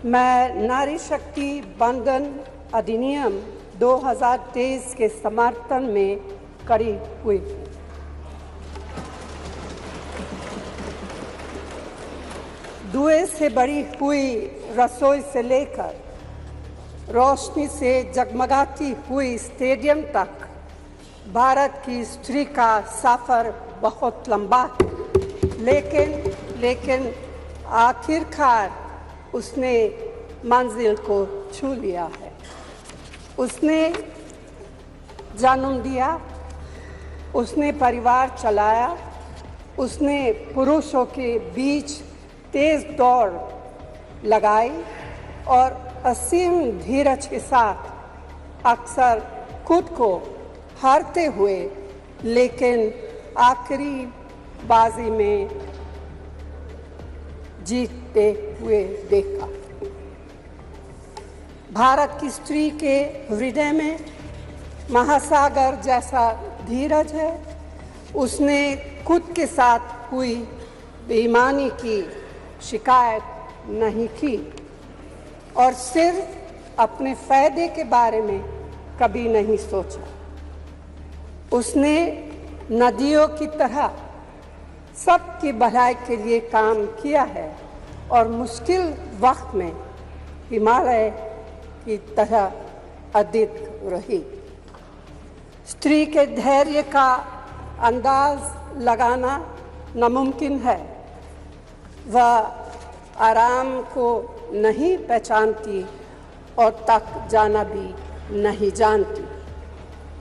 मैं नारी शक्ति बंधन अधिनियम 2023 के समर्थन में खड़ी हुई। धुएं से भरी हुई रसोई से लेकर रोशनी से जगमगाती हुई स्टेडियम तक भारत की स्त्री का सफर बहुत लंबा है, लेकिन आखिरकार उसने मंजिल को छू लिया है। उसने जन्म दिया, उसने परिवार चलाया, उसने पुरुषों के बीच तेज दौड़ लगाई और असीम धीरज के साथ अक्सर खुद को हारते हुए लेकिन आखिरी बाजी में जीतते हुए देखा। भारत की स्त्री के हृदय में महासागर जैसा धीरज है। उसने खुद के साथ हुई बेईमानी की शिकायत नहीं की और सिर्फ अपने फायदे के बारे में कभी नहीं सोचा। उसने नदियों की तरह सबकी भलाई के लिए काम किया है और मुश्किल वक्त में हिमालय की तरह अडिग रही। स्त्री के धैर्य का अंदाज लगाना नामुमकिन है। वह आराम को नहीं पहचानती और तक जाना भी नहीं जानती।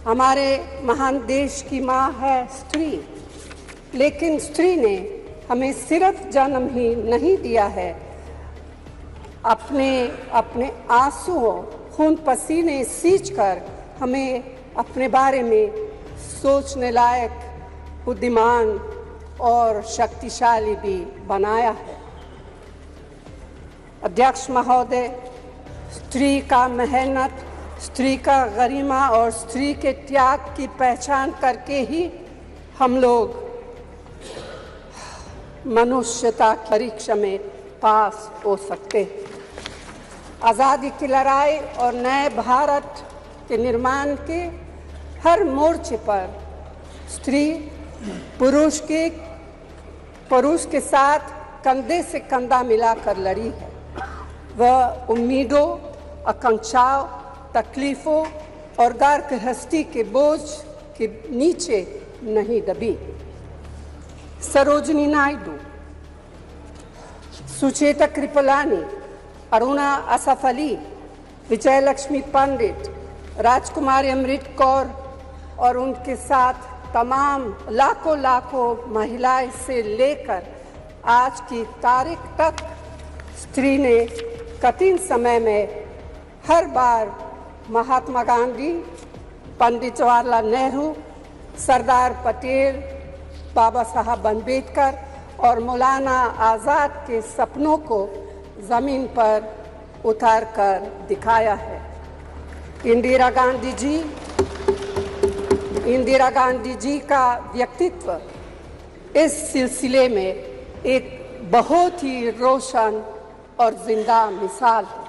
हमारे महान देश की माँ है स्त्री, लेकिन स्त्री ने हमें सिर्फ जन्म ही नहीं दिया है, अपने आंसुओं खून पसीने सींचकर हमें अपने बारे में सोचने लायक, बुद्धिमान और शक्तिशाली भी बनाया है। अध्यक्ष महोदय, स्त्री का मेहनत, स्त्री का गरिमा और स्त्री के त्याग की पहचान करके ही हम लोग मनुष्यता की परीक्षा में पास हो सकते हैं। आज़ादी की लड़ाई और नए भारत के निर्माण के हर मोर्चे पर स्त्री पुरुष के साथ कंधे से कंधा मिलाकर लड़ी है। वह उम्मीदों, आकांक्षाओं, तकलीफों और घर गृहस्थी के बोझ के नीचे नहीं दबी। सरोजिनी नायडू, सुचेता कृपलानी, अरुणा असफ अली, विजयलक्ष्मी पंडित, राजकुमारी अमृत कौर और उनके साथ तमाम लाखों महिलाएं से लेकर आज की तारीख तक स्त्री ने कठिन समय में हर बार महात्मा गांधी, पंडित जवाहरलाल नेहरू, सरदार पटेल, बाबा साहब अम्बेडकर और मौलाना आज़ाद के सपनों को ज़मीन पर उतार कर दिखाया है। इंदिरा गांधी जी का व्यक्तित्व इस सिलसिले में एक बहुत ही रोशन और जिंदा मिसाल है।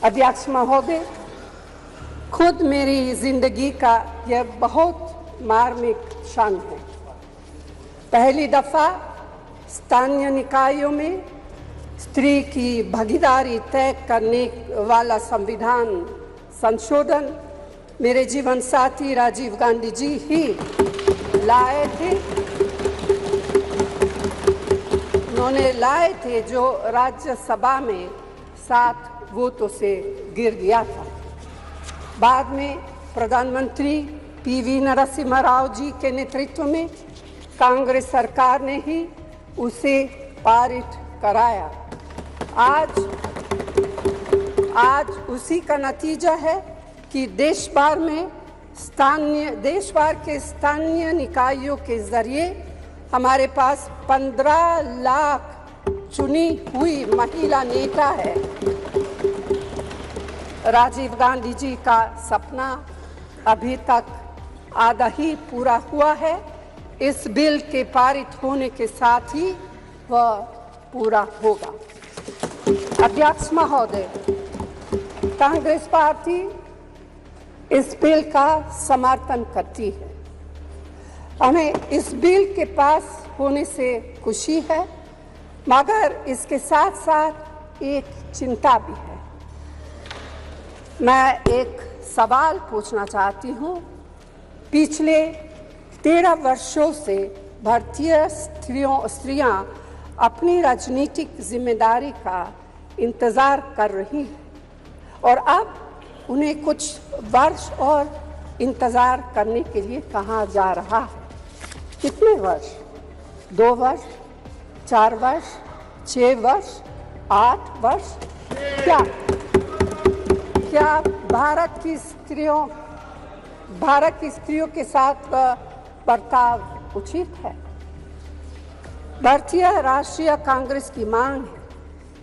अध्यक्ष महोदय, खुद मेरी जिंदगी का यह बहुत मार्मिक क्षण है। पहली दफा स्थानीय निकायों में स्त्री की भागीदारी तय करने वाला संविधान संशोधन मेरे जीवन साथी राजीव गांधी जी ही लाए थे। उन्होंने लाए थे जो राज्यसभा में 7 वोटों से गिर गया था। बाद में प्रधानमंत्री पीवी नरसिम्हा राव जी के नेतृत्व में कांग्रेस सरकार ने ही उसे पारित कराया। आज उसी का नतीजा है कि देश भर के स्थानीय निकायों के जरिए हमारे पास 15 लाख चुनी हुई महिला नेता है। राजीव गांधी जी का सपना अभी तक आधा ही पूरा हुआ है। इस बिल के पारित होने के साथ ही वह पूरा होगा। अध्यक्ष महोदय, कांग्रेस पार्टी इस बिल का समर्थन करती है। हमें इस बिल के पास होने से खुशी है, मगर इसके साथ साथ एक चिंता भी है। मैं एक सवाल पूछना चाहती हूँ। पिछले 13 वर्षों से भारतीय स्त्रियां अपनी राजनीतिक जिम्मेदारी का इंतजार कर रही हैं और अब उन्हें कुछ वर्ष और इंतजार करने के लिए कहा जा रहा है। कितने वर्ष? 2 वर्ष, 4 वर्ष, 6 वर्ष, 8 वर्ष? क्या भारत की स्त्रियों के साथ बर्ताव उचित है? भारतीय राष्ट्रीय कांग्रेस की मांग है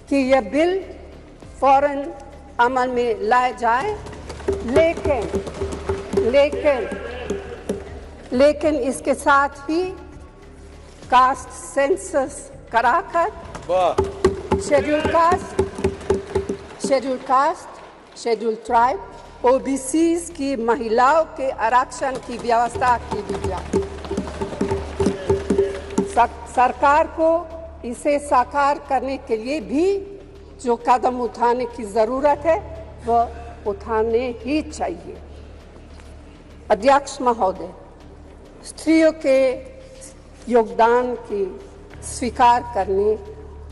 कि यह बिल फौरन अमल में लाया जाए, लेकिन इसके साथ ही कास्ट सेंसस कराकर शेड्यूल ट्राइब, ओबीसीज की महिलाओं के आरक्षण की व्यवस्था की जाए। सरकार को इसे साकार करने के लिए भी जो कदम उठाने की जरूरत है वह उठाने ही चाहिए। अध्यक्ष महोदय, स्त्रियों के योगदान की स्वीकार करने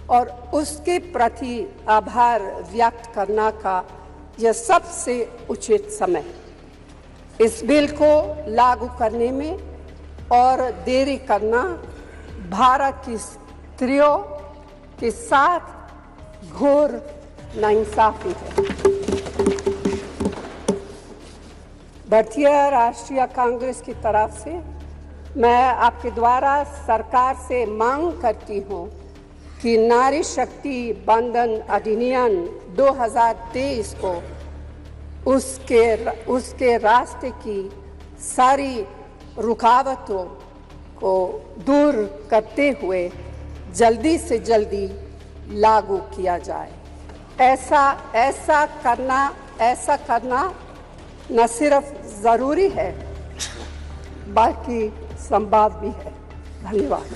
और उसके प्रति आभार व्यक्त करना का यह सबसे उचित समय। इस बिल को लागू करने में और देरी करना भारत की स्त्रियों के साथ घोर नाइंसाफी है। भारतीय राष्ट्रीय कांग्रेस की तरफ से मैं आपके द्वारा सरकार से मांग करती हूं कि नारी शक्ति बंधन अधिनियम 2023 को उसके रास्ते की सारी रुकावटों को दूर करते हुए जल्दी से जल्दी लागू किया जाए। ऐसा करना न सिर्फ जरूरी है बल्कि संभव भी है। धन्यवाद।